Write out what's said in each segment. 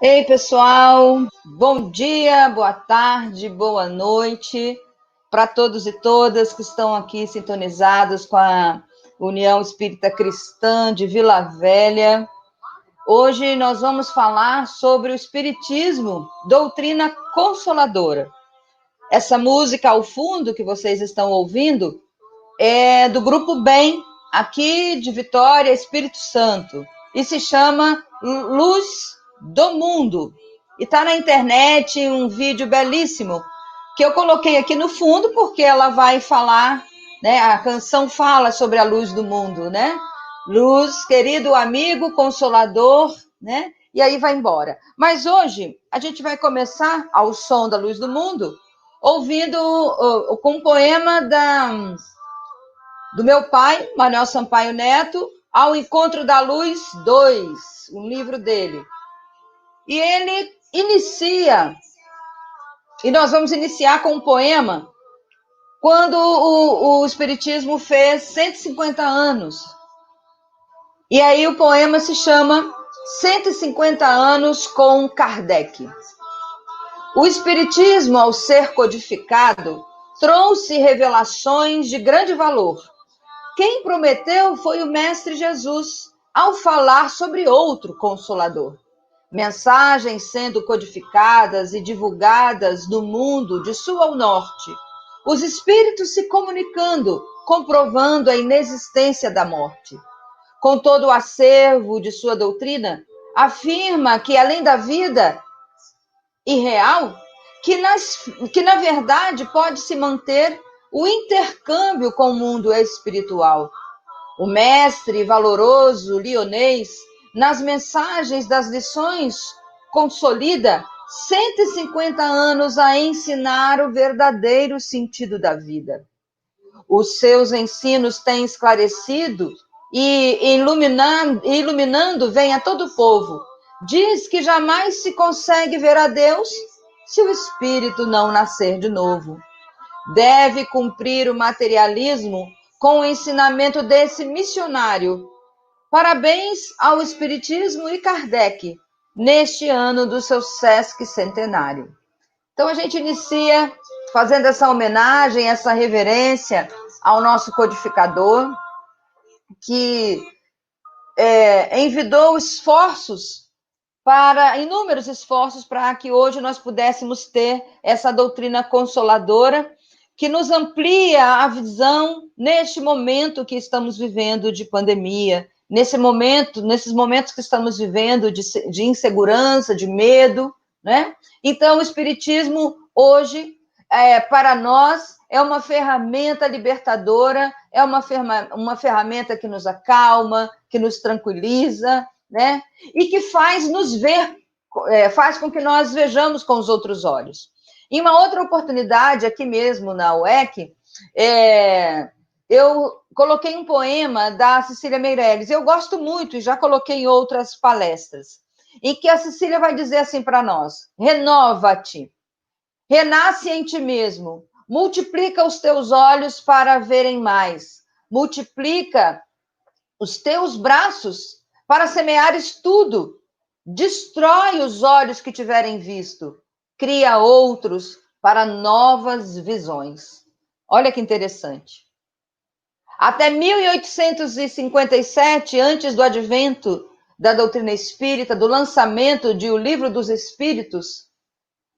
Ei, pessoal, bom dia, boa tarde, boa noite para todos e todas que estão aqui sintonizados com a União Espírita Cristã de Vila Velha. Hoje nós vamos falar sobre o Espiritismo, doutrina consoladora. Essa música ao fundo que vocês estão ouvindo é do Grupo Bem, aqui de Vitória, Espírito Santo, e se chama Luz do Mundo. E está na internet um vídeo belíssimo que eu coloquei aqui no fundo porque ela vai falar, né? A canção fala sobre a luz do mundo, né? Luz, querido amigo, consolador, né? E aí vai embora. Mas hoje a gente vai começar ao som da luz do mundo, ouvindo com um poema do meu pai, Manuel Sampaio Neto, Ao Encontro da Luz 2, um livro dele. E ele inicia, e nós vamos iniciar com um poema, quando o Espiritismo fez 150 anos. E aí o poema se chama 150 anos com Kardec. O Espiritismo, ao ser codificado, trouxe revelações de grande valor. Quem prometeu foi o Mestre Jesus, ao falar sobre outro Consolador. Mensagens sendo codificadas e divulgadas no mundo de sul ao norte. Os espíritos se comunicando, comprovando a inexistência da morte. Com todo o acervo de sua doutrina, afirma que além da vida irreal, que na verdade pode se manter o intercâmbio com o mundo espiritual. O mestre valoroso lionês, nas mensagens das lições, consolida 150 anos a ensinar o verdadeiro sentido da vida. Os seus ensinos têm esclarecido e iluminando vem a todo o povo. Diz que jamais se consegue ver a Deus se o espírito não nascer de novo. Deve cumprir o materialismo com o ensinamento desse missionário. Parabéns ao Espiritismo e Kardec, neste ano do seu Sesc centenário. Então a gente inicia fazendo essa homenagem, essa reverência ao nosso codificador, que envidou inúmeros esforços para que hoje nós pudéssemos ter essa doutrina consoladora, que nos amplia a visão neste momento que estamos vivendo de pandemia, nesses momentos que estamos vivendo de insegurança, de medo, né? Então, o Espiritismo hoje, para nós, é uma ferramenta libertadora, é uma ferramenta que nos acalma, que nos tranquiliza, né? E que faz nos ver, faz com que nós vejamos com os outros olhos. Em uma outra oportunidade, aqui mesmo na UEC, eu coloquei um poema da Cecília Meirelles. Eu gosto muito e já coloquei em outras palestras, em que a Cecília vai dizer assim para nós: renova-te, renasce em ti mesmo, multiplica os teus olhos para verem mais, multiplica os teus braços para semeares tudo, destrói os olhos que tiverem visto, cria outros para novas visões. Olha que interessante. Até 1857, antes do advento da doutrina espírita, do lançamento de O Livro dos Espíritos,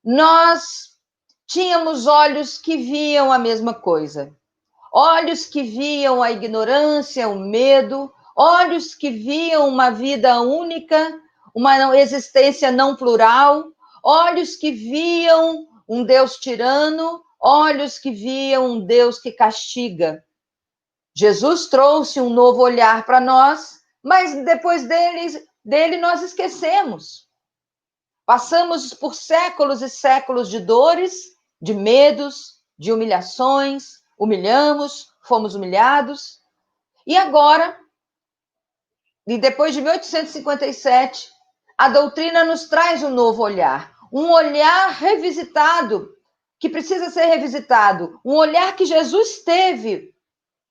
nós tínhamos olhos que viam a mesma coisa. Olhos que viam a ignorância, o medo, olhos que viam uma vida única, uma existência não plural, olhos que viam um Deus tirano, olhos que viam um Deus que castiga. Jesus trouxe um novo olhar para nós, mas depois dele nós esquecemos. Passamos por séculos e séculos de dores, de medos, de humilhações, humilhamos, fomos humilhados. E agora, e depois de 1857, a doutrina nos traz um novo olhar. Um olhar revisitado, que precisa ser revisitado. Um olhar que Jesus teve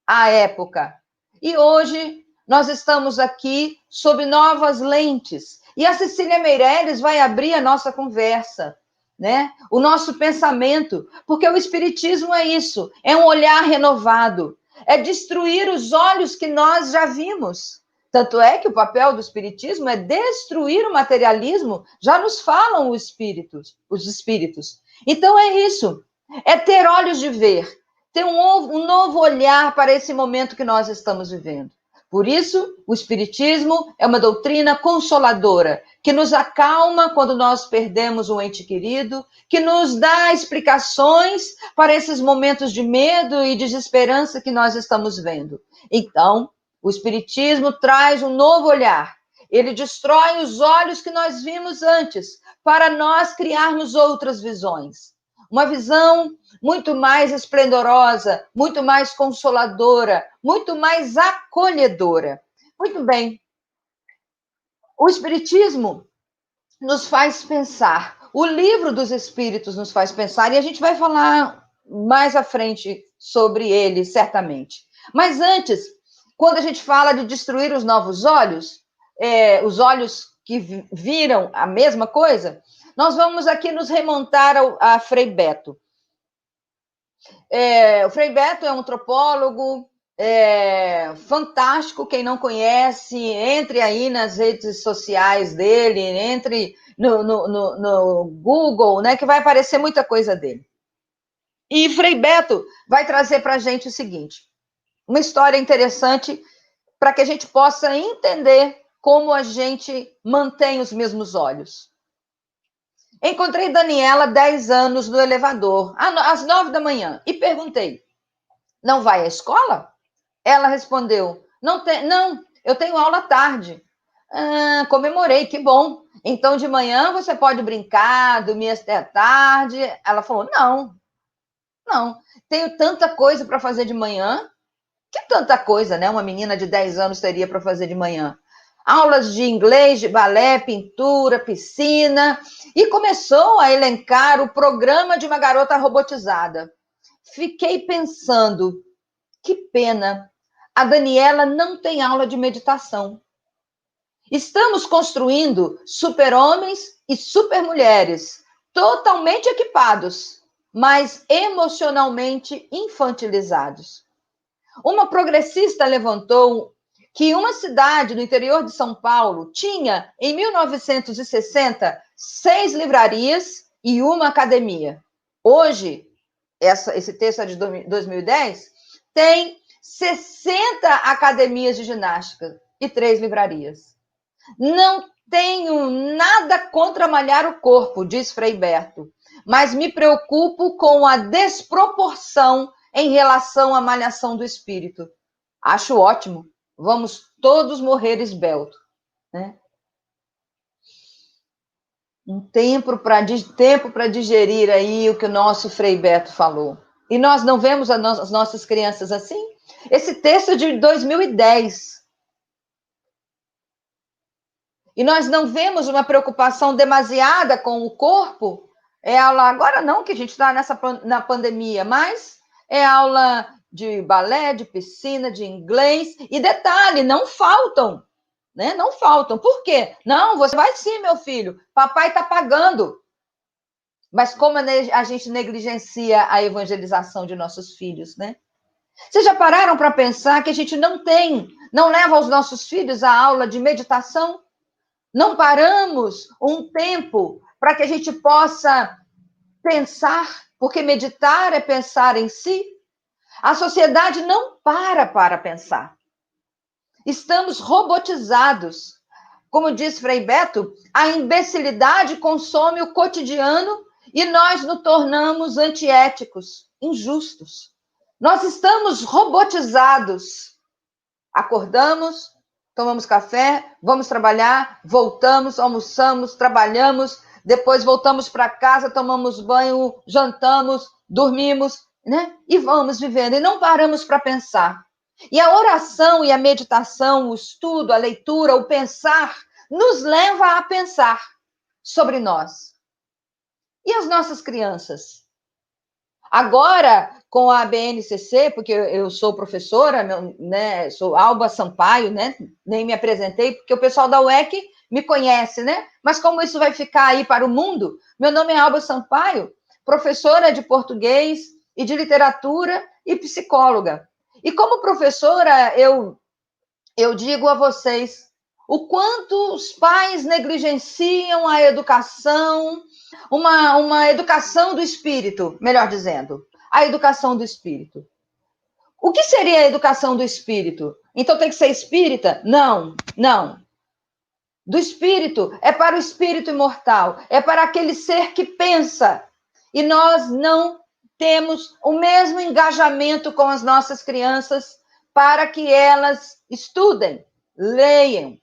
à época. E hoje nós estamos aqui sob novas lentes. E a Cecília Meirelles vai abrir a nossa conversa, né? O nosso pensamento, porque o Espiritismo é isso, é um olhar renovado, é destruir os olhos que nós já vimos. Tanto é que o papel do Espiritismo é destruir o materialismo, já nos falam os espíritos. Então é isso, é ter olhos de ver, ter um novo olhar para esse momento que nós estamos vivendo. Por isso, o Espiritismo é uma doutrina consoladora, que nos acalma quando nós perdemos um ente querido, que nos dá explicações para esses momentos de medo e desesperança que nós estamos vendo. Então, o Espiritismo traz um novo olhar. Ele destrói os olhos que nós vimos antes, para nós criarmos outras visões. Uma visão muito mais esplendorosa, muito mais consoladora, muito mais acolhedora. Muito bem. O Espiritismo nos faz pensar. O livro dos Espíritos nos faz pensar, e a gente vai falar mais à frente sobre ele, certamente. Mas antes, quando a gente fala de destruir os novos olhos, os olhos que viram a mesma coisa, nós vamos aqui nos remontar a Frei Beto. O Frei Beto é um antropólogo fantástico. Quem não conhece, entre aí nas redes sociais dele, entre no Google, né, que vai aparecer muita coisa dele. E Frei Beto vai trazer para a gente o seguinte, uma história interessante para que a gente possa entender como a gente mantém os mesmos olhos. Encontrei Daniela, 10 anos, no elevador, às 9 da manhã, e perguntei, não vai à escola? Ela respondeu, não, eu tenho aula à tarde. Comemorei, que bom. Então, de manhã você pode brincar, dormir até a tarde. Ela falou, não, tenho tanta coisa para fazer de manhã. Que tanta coisa, né? Uma menina de 10 anos teria para fazer de manhã. Aulas de inglês, de balé, pintura, piscina. E começou a elencar o programa de uma garota robotizada. Fiquei pensando, que pena, a Daniela não tem aula de meditação. Estamos construindo super-homens e super-mulheres, totalmente equipados, mas emocionalmente infantilizados. Uma progressista levantou que uma cidade no interior de São Paulo tinha, em 1960, 6 livrarias e uma academia. Hoje, esse texto é de 2010, tem 60 academias de ginástica e 3 livrarias. Não tenho nada contra malhar o corpo, diz Frei Beto, mas me preocupo com a desproporção em relação à malhação do espírito. Acho ótimo. Vamos todos morrer esbelto, né? Um tempo para digerir aí o que o nosso Frei Beto falou. E nós não vemos as nossas crianças assim? Esse texto é de 2010. E nós não vemos uma preocupação demasiada com o corpo? É aula, agora não que a gente está na pandemia, mas é aula de balé, de piscina, de inglês. E detalhe, não faltam, né? Não faltam. Por quê? Não, você vai sim, meu filho. Papai está pagando. Mas como a gente negligencia a evangelização de nossos filhos, né? Vocês já pararam para pensar que a gente não leva os nossos filhos à aula de meditação? Não paramos um tempo para que a gente possa pensar, porque meditar é pensar em si. A sociedade não para pensar. Estamos robotizados. Como diz Frei Beto, a imbecilidade consome o cotidiano e nós nos tornamos antiéticos, injustos. Nós estamos robotizados. Acordamos, tomamos café, vamos trabalhar, voltamos, almoçamos, trabalhamos, depois voltamos para casa, tomamos banho, jantamos, dormimos, né? E vamos vivendo, e não paramos para pensar. E a oração e a meditação, o estudo, a leitura, o pensar, nos leva a pensar sobre nós. E as nossas crianças? Agora, com a BNCC, porque eu sou professora, né, sou Alba Sampaio, né, nem me apresentei, porque o pessoal da UEC me conhece, né? Mas como isso vai ficar aí para o mundo, meu nome é Alba Sampaio, professora de português e de literatura e psicóloga. E como professora, eu digo a vocês o quanto os pais negligenciam a educação, uma educação do espírito, melhor dizendo, a educação do espírito. O que seria a educação do espírito? Então tem que ser espírita? Não, não. Do espírito é para o espírito imortal, é para aquele ser que pensa. E nós não temos o mesmo engajamento com as nossas crianças para que elas estudem, leiam.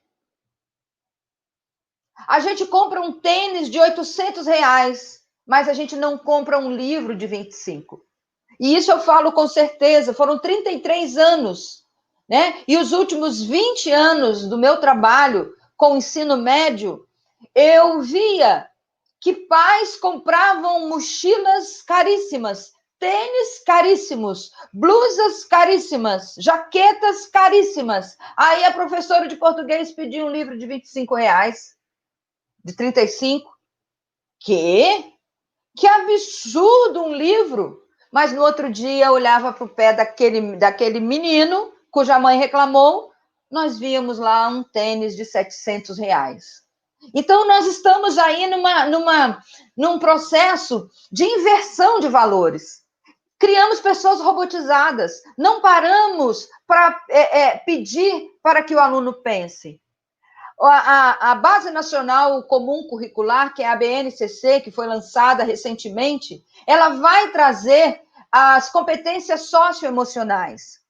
A gente compra um tênis de R$ 800, mas a gente não compra um livro de 25. E isso eu falo com certeza, foram 33 anos, né? E os últimos 20 anos do meu trabalho com o ensino médio, eu via que pais compravam mochilas caríssimas, tênis caríssimos, blusas caríssimas, jaquetas caríssimas. Aí a professora de português pediu um livro de R$ 25, de 35. Quê? Que absurdo um livro! Mas no outro dia eu olhava para o pé daquele menino, cuja mãe reclamou, nós víamos lá um tênis de R$ 700. Então, nós estamos aí num processo de inversão de valores. Criamos pessoas robotizadas, não paramos para pedir para que o aluno pense. A Base Nacional Comum Curricular, que é a BNCC, que foi lançada recentemente, ela vai trazer as competências socioemocionais.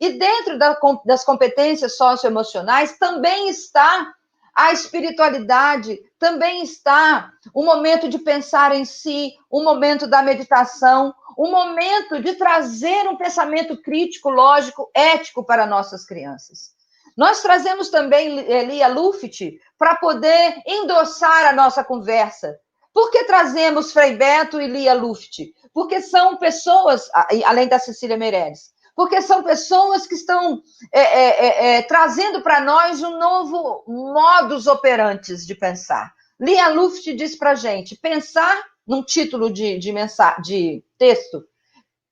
E dentro das competências socioemocionais também está a espiritualidade, também está o momento de pensar em si, o momento da meditação, o momento de trazer um pensamento crítico, lógico, ético para nossas crianças. Nós trazemos também Lia Luft para poder endossar a nossa conversa. Por que trazemos Frei Beto e Lia Luft? Porque são pessoas, além da Cecília Meirelles, porque são pessoas que estão trazendo para nós um novo modus operandi de pensar. Lia Luft diz para a gente, pensar, num título de texto,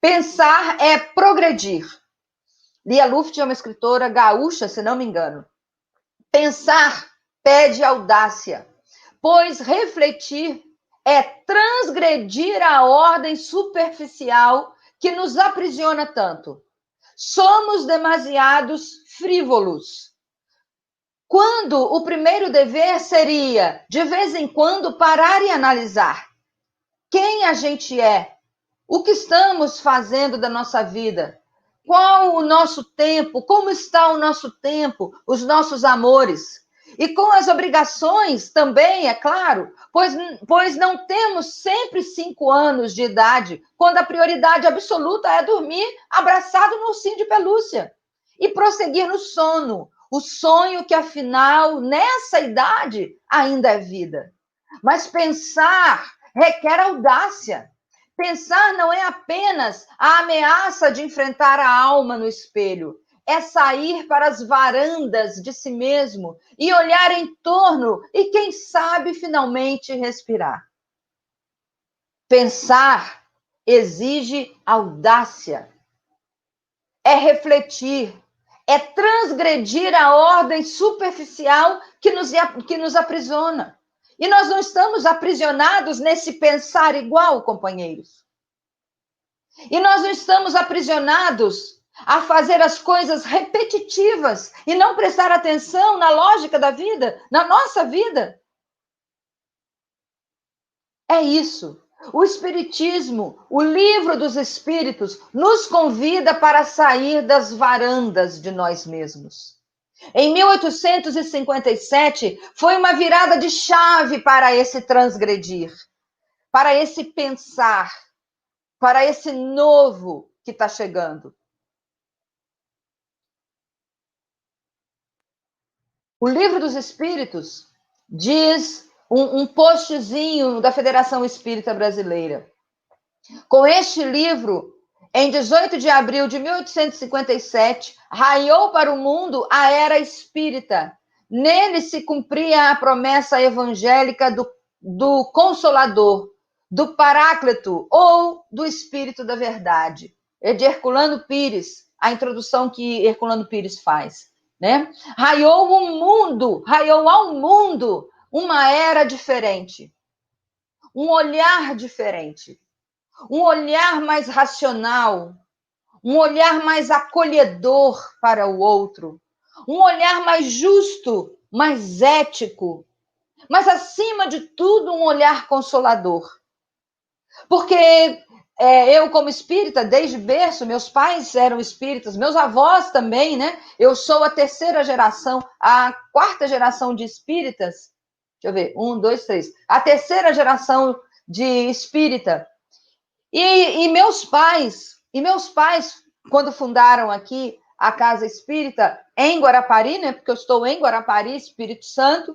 pensar é progredir. Lia Luft é uma escritora gaúcha, se não me engano. Pensar pede audácia, pois refletir é transgredir a ordem superficial que nos aprisiona tanto. Somos demasiados frívolos. Quando o primeiro dever seria, de vez em quando, parar e analisar quem a gente é, o que estamos fazendo da nossa vida, qual o nosso tempo, como está o nosso tempo, os nossos amores. E com as obrigações também, é claro, pois não temos sempre 5 anos de idade, quando a prioridade absoluta é dormir abraçado no ursinho de pelúcia e prosseguir no sono, o sonho que, afinal, nessa idade, ainda é vida. Mas pensar requer audácia. Pensar não é apenas a ameaça de enfrentar a alma no espelho, é sair para as varandas de si mesmo e olhar em torno e, quem sabe, finalmente respirar. Pensar exige audácia, é refletir, é transgredir a ordem superficial que nos aprisiona. E nós não estamos aprisionados nesse pensar igual, companheiros. E nós não estamos aprisionados a fazer as coisas repetitivas e não prestar atenção na lógica da vida, na nossa vida. É isso. O Espiritismo, o livro dos Espíritos, nos convida para sair das varandas de nós mesmos. Em 1857, foi uma virada de chave para esse transgredir, para esse pensar, para esse novo que está chegando. O Livro dos Espíritos diz um postzinho da Federação Espírita Brasileira. Com este livro, em 18 de abril de 1857, raiou para o mundo a era espírita. Nele se cumpria a promessa evangélica do Consolador, do Paráclito ou do Espírito da Verdade. É de Herculano Pires, a introdução que Herculano Pires faz. Né? Raiou ao mundo uma era diferente, um olhar diferente, um olhar mais racional, um olhar mais acolhedor para o outro, um olhar mais justo, mais ético, mas acima de tudo um olhar consolador. Porque eu, como espírita, desde berço, meus pais eram espíritas, meus avós também, né? Eu sou a terceira geração, a quarta geração de espíritas. Deixa eu ver, 1, 2, 3. A terceira geração de espírita. E meus pais, quando fundaram aqui a Casa Espírita em Guarapari, né? Porque eu estou em Guarapari, Espírito Santo,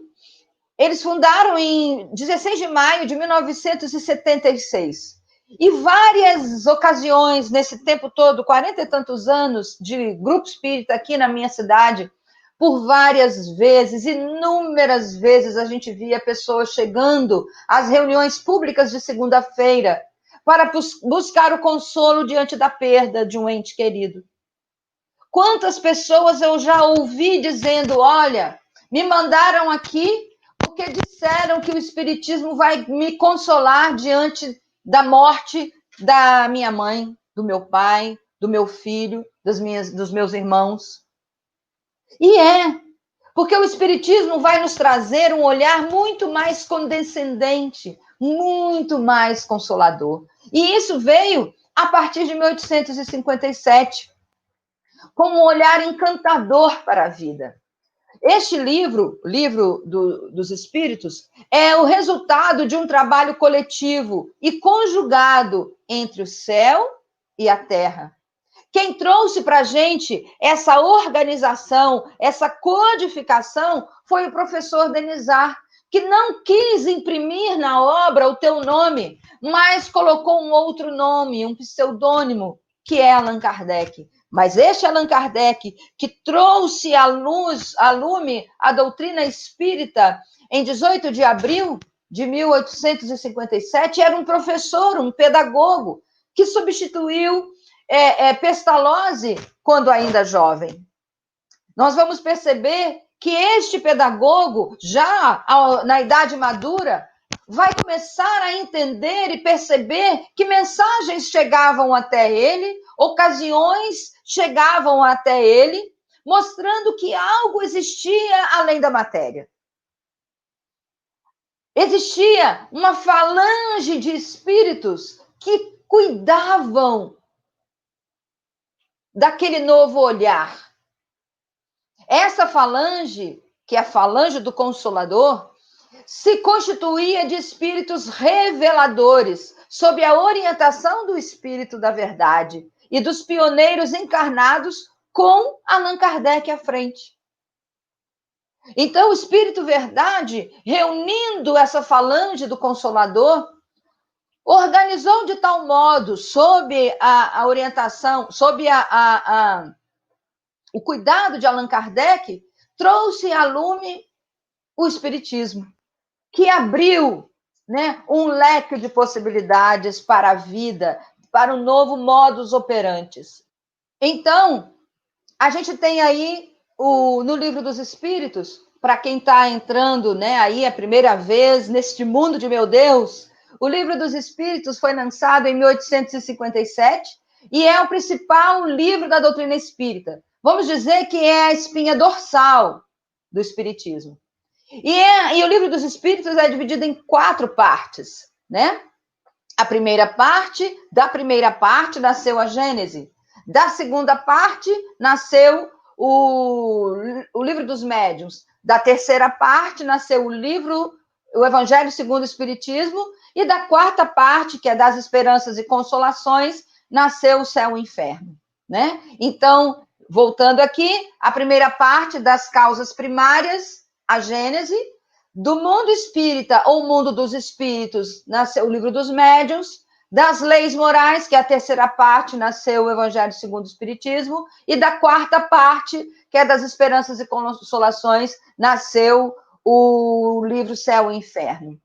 eles fundaram em 16 de maio de 1976. E várias ocasiões, nesse tempo todo, 40 e tantos anos de grupo espírita aqui na minha cidade, por várias vezes, inúmeras vezes, a gente via pessoas chegando às reuniões públicas de segunda-feira para buscar o consolo diante da perda de um ente querido. Quantas pessoas eu já ouvi dizendo, olha, me mandaram aqui porque disseram que o Espiritismo vai me consolar diante da morte da minha mãe, do meu pai, do meu filho, dos meus irmãos. E porque o Espiritismo vai nos trazer um olhar muito mais condescendente, muito mais consolador. E isso veio a partir de 1857, com um olhar encantador para a vida. Este livro, dos Espíritos, é o resultado de um trabalho coletivo e conjugado entre o céu e a terra. Quem trouxe para a gente essa organização, essa codificação, foi o professor Denizar, que não quis imprimir na obra o teu nome, mas colocou um outro nome, um pseudônimo, que é Allan Kardec. Mas este Allan Kardec, que trouxe à lume a doutrina espírita em 18 de abril de 1857, era um professor, um pedagogo, que substituiu Pestalozzi quando ainda jovem. Nós vamos perceber que este pedagogo, já na idade madura, vai começar a entender e perceber que mensagens chegavam até ele, ocasiões chegavam até ele, mostrando que algo existia além da matéria. Existia uma falange de espíritos que cuidavam daquele novo olhar. Essa falange, que é a falange do Consolador, se constituía de espíritos reveladores, sob a orientação do Espírito da Verdade e dos pioneiros encarnados com Allan Kardec à frente. Então, o Espírito Verdade, reunindo essa falange do Consolador, organizou de tal modo, sob a orientação, sob o cuidado de Allan Kardec, trouxe à lume o Espiritismo, que abriu, né, um leque de possibilidades para a vida, para um novo modus operandi. Então, a gente tem aí no Livro dos Espíritos, para quem está entrando, né, aí a primeira vez neste mundo de meu Deus, o Livro dos Espíritos foi lançado em 1857 e é o principal livro da doutrina espírita. Vamos dizer que é a espinha dorsal do Espiritismo. E o Livro dos Espíritos é dividido em 4 partes, né? Da primeira parte nasceu a Gênese. Da segunda parte nasceu o Livro dos Médiuns. Da terceira parte nasceu o Evangelho segundo o Espiritismo. E da quarta parte, que é das Esperanças e Consolações, nasceu o Céu e o Inferno, né? Então, voltando aqui, a primeira parte das causas primárias, a Gênese. Do mundo espírita ou mundo dos espíritos nasceu o Livro dos Médiuns. das leis morais, que é a terceira parte, nasceu o Evangelho segundo o Espiritismo, e da quarta parte, que é das esperanças e consolações, nasceu o livro Céu e Inferno.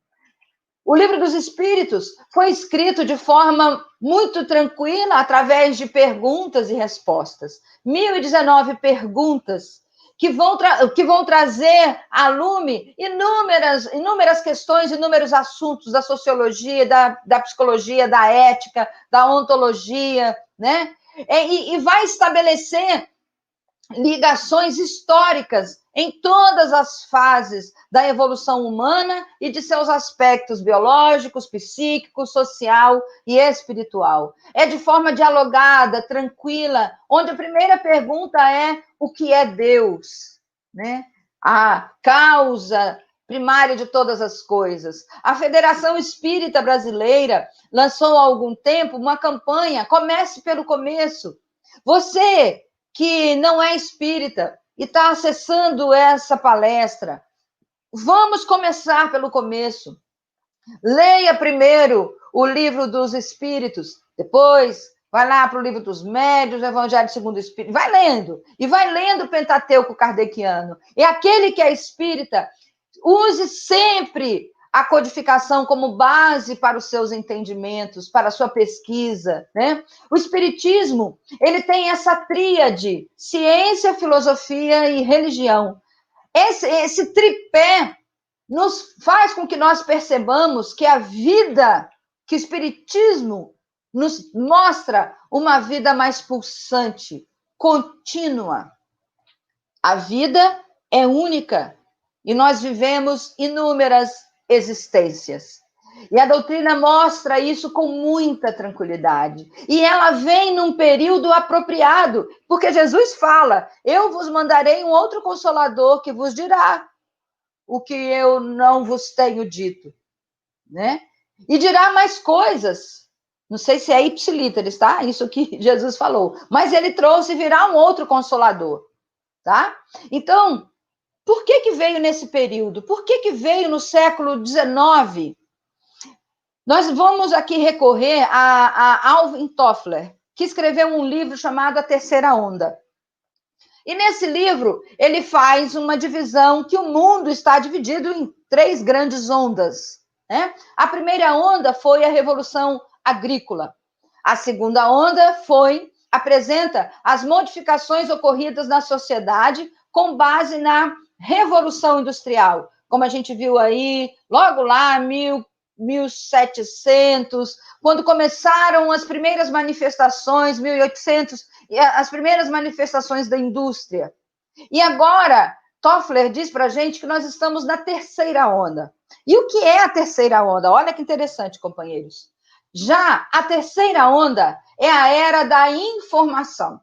O Livro dos Espíritos foi escrito de forma muito tranquila, através de perguntas e respostas. 1019 perguntas que vão trazer à lume inúmeras questões, inúmeros assuntos da sociologia, da psicologia, da ética, da ontologia, né? E vai estabelecer ligações históricas em todas as fases da evolução humana e de seus aspectos biológicos, psíquicos, social e espiritual. É de forma dialogada, tranquila, onde a primeira pergunta é: o que é Deus? Né? A causa primária de todas as coisas. A Federação Espírita Brasileira lançou há algum tempo uma campanha: comece pelo começo. Você que não é espírita e está acessando essa palestra, vamos começar pelo começo. Leia primeiro o Livro dos Espíritos, depois vai lá para o Livro dos Médiuns, Evangelho segundo o Espírito, vai lendo, e vai lendo o Pentateuco kardeciano. E aquele que é espírita, use sempre a codificação como base para os seus entendimentos, para a sua pesquisa, né? O espiritismo, ele tem essa tríade: ciência, filosofia e religião. Esse tripé nos faz com que nós percebamos que a vida, que o espiritismo nos mostra uma vida mais pulsante, contínua. A vida é única e nós vivemos inúmeras existências. E a doutrina mostra isso com muita tranquilidade. E ela vem num período apropriado, porque Jesus fala: eu vos mandarei um outro consolador que vos dirá o que eu não vos tenho dito, né? E dirá mais coisas. Não sei se é ipsilíteres, tá? Isso que Jesus falou. Mas ele trouxe, virá um outro consolador, tá? Então, por que veio nesse período? Por que veio no século XIX? Nós vamos aqui recorrer a Alvin Toffler, que escreveu um livro chamado A Terceira Onda. E nesse livro, ele faz uma divisão que o mundo está dividido em 3 grandes ondas, né? A primeira onda foi a Revolução Agrícola. A segunda onda apresenta as modificações ocorridas na sociedade com base na Revolução Industrial, como a gente viu aí, logo lá, 1700, quando começaram as primeiras manifestações, 1800, as primeiras manifestações da indústria. E agora, Toffler diz para a gente que nós estamos na terceira onda. E o que é a terceira onda? Olha que interessante, companheiros. Já a terceira onda é a era da informação.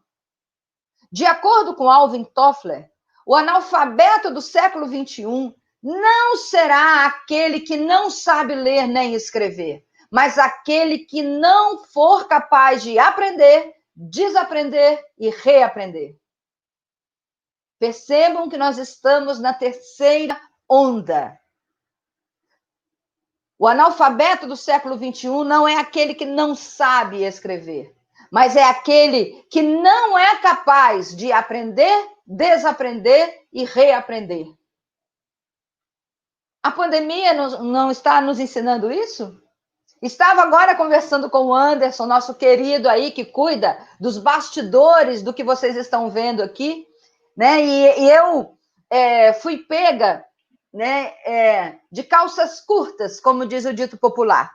De acordo com Alvin Toffler, o analfabeto do século XXI não será aquele que não sabe ler nem escrever, mas aquele que não for capaz de aprender, desaprender e reaprender. Percebam que nós estamos na terceira onda. O analfabeto do século XXI não é aquele que não sabe escrever, mas é aquele que não é capaz de aprender, desaprender e reaprender. A pandemia não está nos ensinando isso? Estava agora conversando com o Anderson, nosso querido aí, que cuida dos bastidores do que vocês estão vendo aqui, né? E eu fui pega, né, de calças curtas, como diz o dito popular.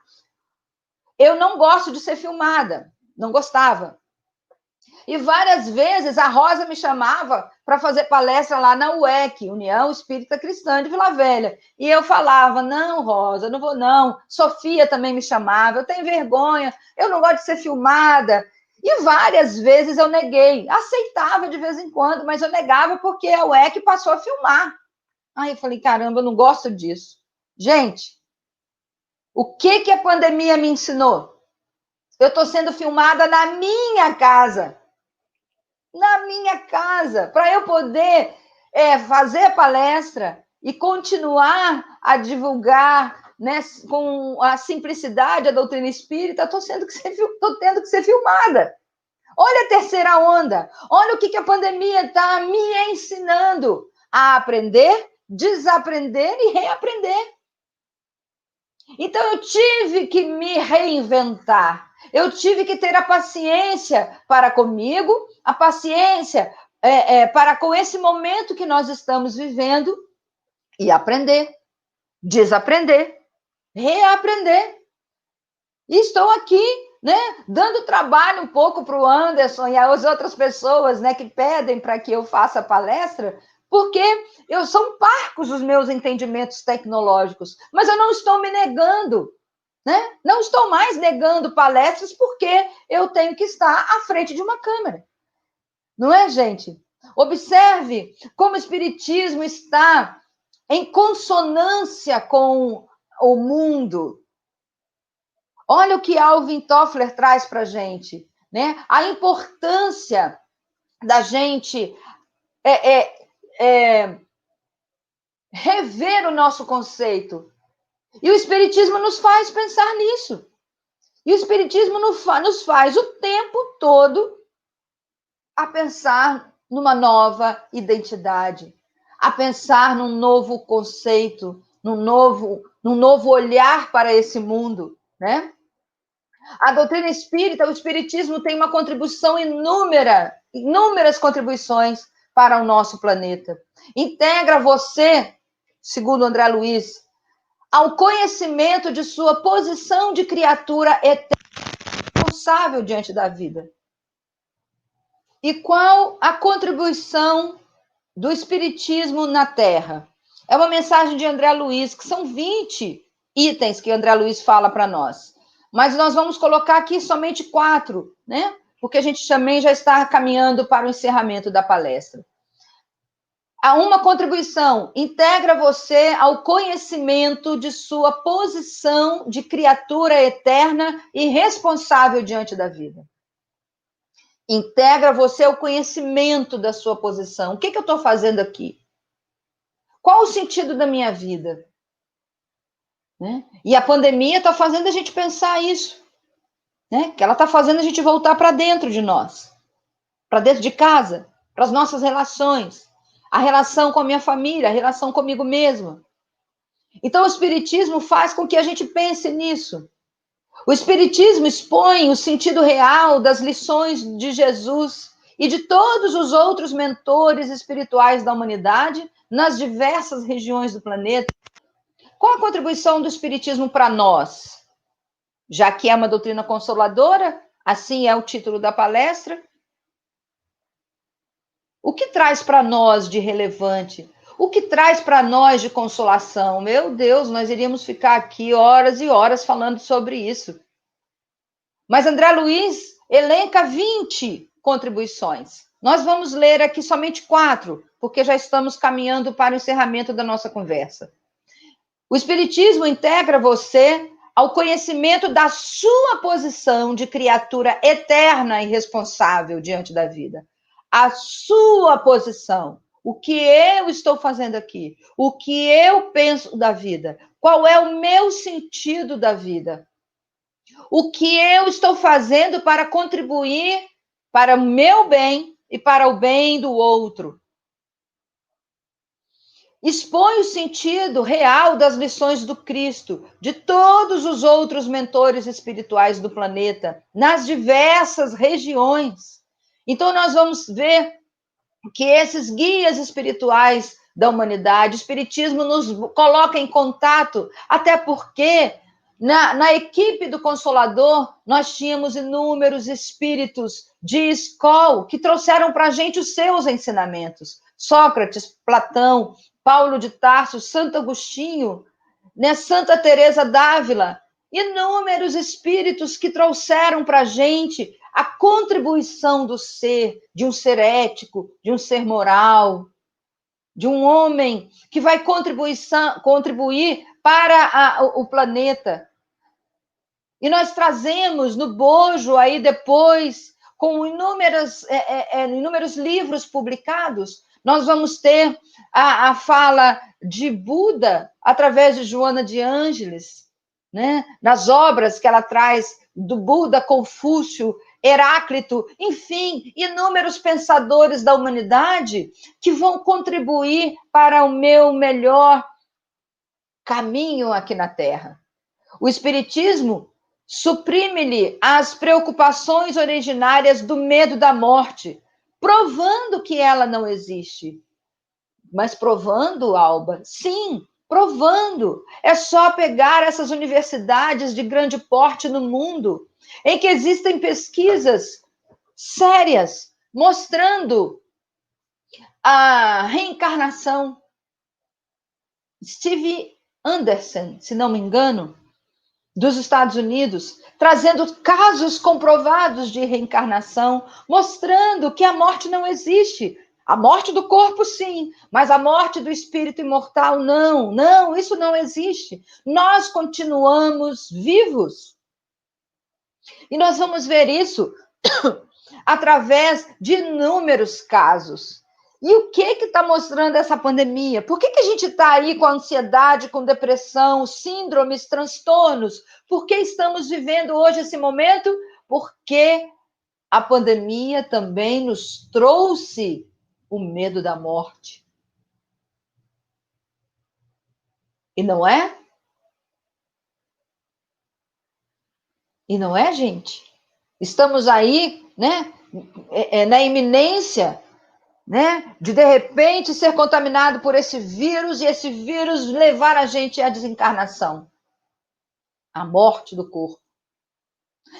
Eu não gosto de ser filmada, não gostava. E várias vezes a Rosa me chamava para fazer palestra lá na UEC, União Espírita Cristã de Vila Velha. E eu falava: não, Rosa, não vou não. Sofia também me chamava: eu tenho vergonha, eu não gosto de ser filmada. E várias vezes eu neguei. Aceitava de vez em quando, mas eu negava porque a UEC passou a filmar. Aí eu falei: caramba, eu não gosto disso. Gente, o que a pandemia me ensinou? Eu estou sendo filmada na minha casa. Na minha casa, para eu poder fazer palestra e continuar a divulgar né, com a simplicidade, a doutrina espírita, estou tendo que ser filmada. Olha a terceira onda. Olha o que a pandemia está me ensinando a aprender, desaprender e reaprender. Então, eu tive que me reinventar. Eu tive que ter a paciência para comigo, a paciência para com esse momento que nós estamos vivendo e aprender, desaprender, reaprender. E estou aqui, né, dando trabalho um pouco para o Anderson e às outras pessoas, né, que pedem para que eu faça palestra, porque são parcos os meus entendimentos tecnológicos, mas eu não estou me negando, né? Não estou mais negando palestras porque eu tenho que estar à frente de uma câmera. Não é, gente? Observe como o Espiritismo está em consonância com o mundo. Olha o que Alvin Toffler traz para a gente, né? A importância da gente rever o nosso conceito. E o Espiritismo nos faz pensar nisso. E o Espiritismo nos faz o tempo todo a pensar numa nova identidade, a pensar num novo conceito, num novo olhar para esse mundo, né? A doutrina espírita, o espiritismo tem uma contribuição inúmeras contribuições para o nosso planeta. Integra você, segundo André Luiz, ao conhecimento de sua posição de criatura eterna, responsável diante da vida. E qual a contribuição do espiritismo na Terra? É uma mensagem de André Luiz, que são 20 itens que André Luiz fala para nós. Mas nós vamos colocar aqui somente 4, né? Porque a gente também já está caminhando para o encerramento da palestra. Há uma contribuição, integra você ao conhecimento de sua posição de criatura eterna e responsável diante da vida. Integra você ao conhecimento da sua posição. O que eu estou fazendo aqui? Qual o sentido da minha vida? Né? E a pandemia está fazendo a gente pensar isso. Né? Que ela está fazendo a gente voltar para dentro de nós. Para dentro de casa. Para as nossas relações. A relação com a minha família, a relação comigo mesma. Então, o Espiritismo faz com que a gente pense nisso. O Espiritismo expõe o sentido real das lições de Jesus e de todos os outros mentores espirituais da humanidade nas diversas regiões do planeta. Qual a contribuição do Espiritismo para nós? Já que é uma doutrina consoladora, assim é o título da palestra. O que traz para nós de relevante? O que traz para nós de consolação? Meu Deus, nós iríamos ficar aqui horas e horas falando sobre isso. Mas André Luiz elenca 20 contribuições. Nós vamos ler aqui somente 4, porque já estamos caminhando para o encerramento da nossa conversa. O Espiritismo integra você ao conhecimento da sua posição de criatura eterna e responsável diante da vida. A sua posição. O que eu estou fazendo aqui? O que eu penso da vida? Qual é o meu sentido da vida? O que eu estou fazendo para contribuir para o meu bem e para o bem do outro? Expõe o sentido real das lições do Cristo, de todos os outros mentores espirituais do planeta, nas diversas regiões. Então, nós vamos ver que esses guias espirituais da humanidade, o Espiritismo nos coloca em contato, até porque na equipe do Consolador, nós tínhamos inúmeros espíritos de escola que trouxeram para a gente os seus ensinamentos. Sócrates, Platão, Paulo de Tarso, Santo Agostinho, né, Santa Teresa d'Ávila, inúmeros espíritos que trouxeram para a gente a contribuição do ser, de um ser ético, de um ser moral, de um homem que vai contribuir para o planeta. E nós trazemos no bojo aí depois, com inúmeros livros publicados, nós vamos ter a fala de Buda através de Joana de Ângeles, né? Nas obras que ela traz do Buda, Confúcio, Heráclito, enfim, inúmeros pensadores da humanidade que vão contribuir para o meu melhor caminho aqui na Terra. O Espiritismo suprime-lhe as preocupações originárias do medo da morte, provando que ela não existe. Mas provando, Alba? Sim, provando. É só pegar essas universidades de grande porte no mundo, em que existem pesquisas sérias mostrando a reencarnação. Steve Anderson, se não me engano, dos Estados Unidos, trazendo casos comprovados de reencarnação, mostrando que a morte não existe. A morte do corpo, sim, mas a morte do espírito imortal, não. Não, isso não existe. Nós continuamos vivos. E nós vamos ver isso através de inúmeros casos. E o que está mostrando essa pandemia? Por que a gente está aí com ansiedade, com depressão, síndromes, transtornos? Por que estamos vivendo hoje esse momento? Porque a pandemia também nos trouxe o medo da morte. E não é? E não é, gente? Estamos aí, né, na iminência, né, de repente ser contaminado por esse vírus e esse vírus levar a gente à desencarnação, à morte do corpo.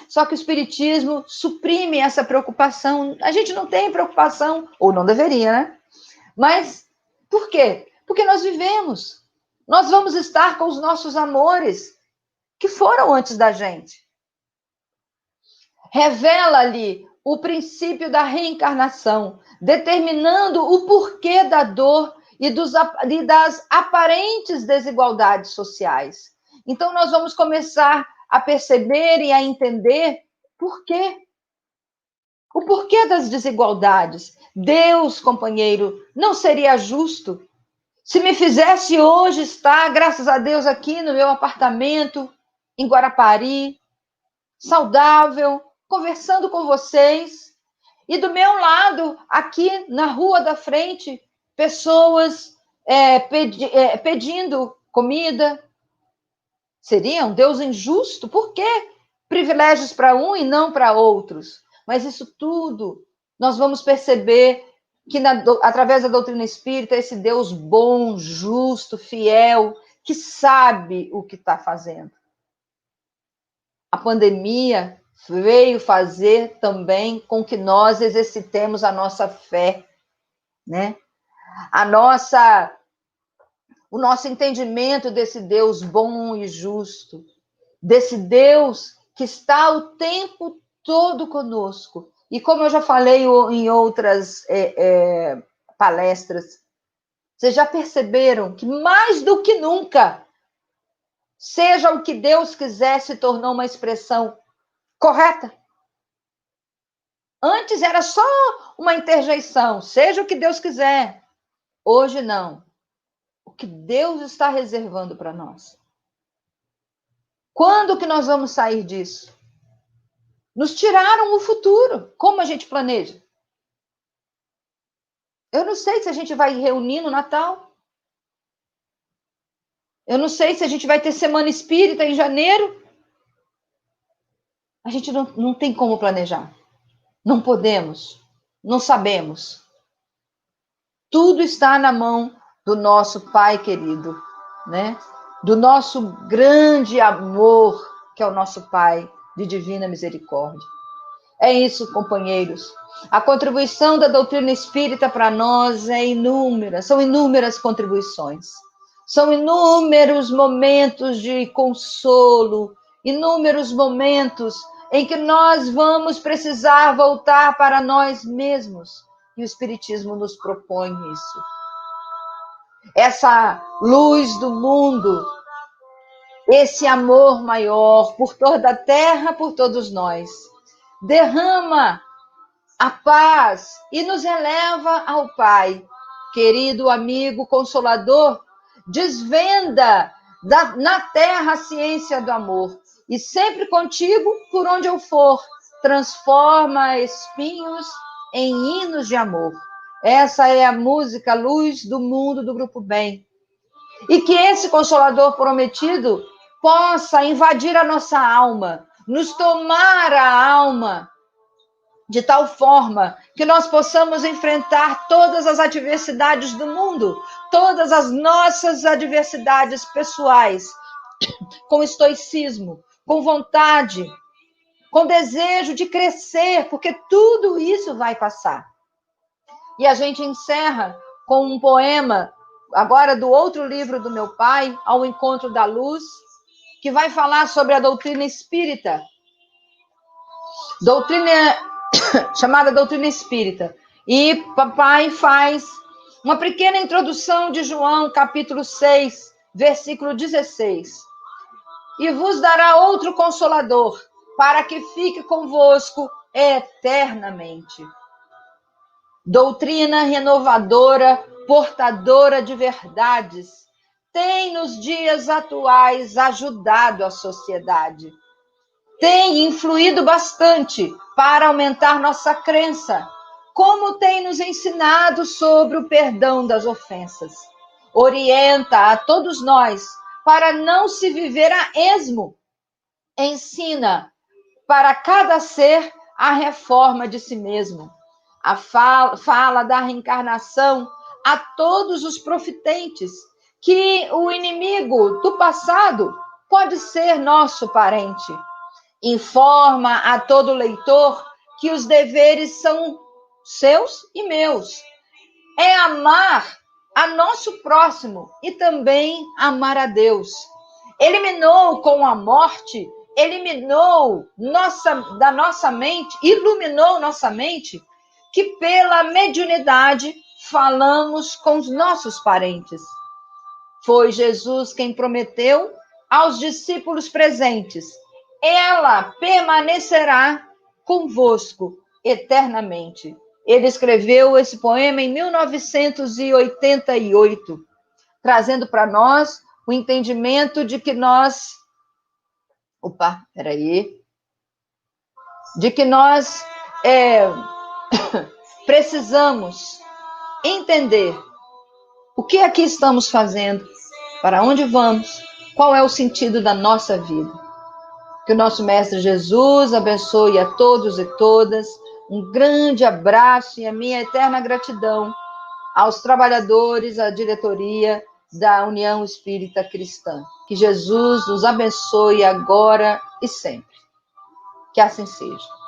Só que o Espiritismo suprime essa preocupação. A gente não tem preocupação, ou não deveria, né? Mas por quê? Porque nós vivemos. Nós vamos estar com os nossos amores que foram antes da gente. Revela-lhe o princípio da reencarnação, determinando o porquê da dor e das aparentes desigualdades sociais. Então, nós vamos começar a perceber e a entender por quê. O porquê das desigualdades. Deus, companheiro, não seria justo se me fizesse hoje estar, graças a Deus, aqui no meu apartamento, em Guarapari, saudável, conversando com vocês, e do meu lado, aqui na rua da frente, pessoas pedindo comida. Seria um Deus injusto? Por quê? Privilégios para um e não para outros. Mas isso tudo nós vamos perceber que através da doutrina espírita, esse Deus bom, justo, fiel, que sabe o que está fazendo. A pandemia veio fazer também com que nós exercitemos a nossa fé, né? O nosso entendimento desse Deus bom e justo, desse Deus que está o tempo todo conosco. E como eu já falei em outras palestras, vocês já perceberam que mais do que nunca, seja o que Deus quiser, se tornou uma expressão correta. Antes era só uma interjeição, seja o que Deus quiser. Hoje não. O que Deus está reservando para nós. Quando que nós vamos sair disso? Nos tiraram o futuro. Como a gente planeja? Eu não sei se a gente vai reunir no Natal. Eu não sei se a gente vai ter Semana Espírita em janeiro. A gente não tem como planejar. Não podemos. Não sabemos. Tudo está na mão do nosso Pai querido, né? Do nosso grande amor, que é o nosso Pai de divina misericórdia. É isso, companheiros. A contribuição da doutrina espírita para nós é inúmera, são inúmeras contribuições. São inúmeros momentos de consolo, inúmeros momentos em que nós vamos precisar voltar para nós mesmos. E o Espiritismo nos propõe isso. Essa luz do mundo, esse amor maior por toda a terra, por todos nós, derrama a paz e nos eleva ao Pai. Querido amigo consolador, desvenda na terra a ciência do amor, e sempre contigo por onde eu for, transforma espinhos em hinos de amor. Essa é a música Luz do Mundo do Grupo Bem. E que esse Consolador prometido possa invadir a nossa alma, nos tomar a alma, de tal forma que nós possamos enfrentar todas as adversidades do mundo, todas as nossas adversidades pessoais, com estoicismo, com vontade, com desejo de crescer, porque tudo isso vai passar. E a gente encerra com um poema, agora do outro livro do meu pai, Ao Encontro da Luz, que vai falar sobre a doutrina espírita. Chamada doutrina espírita. E papai faz uma pequena introdução de João, capítulo 6, versículo 16. E vos dará outro consolador, para que fique convosco eternamente. Doutrina renovadora, portadora de verdades, tem nos dias atuais ajudado a sociedade. Tem influído bastante para aumentar nossa crença, como tem nos ensinado sobre o perdão das ofensas. Orienta a todos nós para não se viver a esmo. Ensina para cada ser a reforma de si mesmo. A fala da reencarnação a todos os profitentes, que o inimigo do passado pode ser nosso parente. Informa a todo leitor que os deveres são seus e meus. É amar a nosso próximo e também amar a Deus. Eliminou com a morte, iluminou nossa mente, que pela mediunidade falamos com os nossos parentes. Foi Jesus quem prometeu aos discípulos presentes: ela permanecerá convosco eternamente. Ele escreveu esse poema em 1988, trazendo para nós o entendimento de que nós... De que nós precisamos entender o que aqui estamos fazendo, para onde vamos, qual é o sentido da nossa vida. Que o nosso Mestre Jesus abençoe a todos e todas. Um grande abraço e a minha eterna gratidão aos trabalhadores, à diretoria da União Espírita Cristã. Que Jesus nos abençoe agora e sempre. Que assim seja.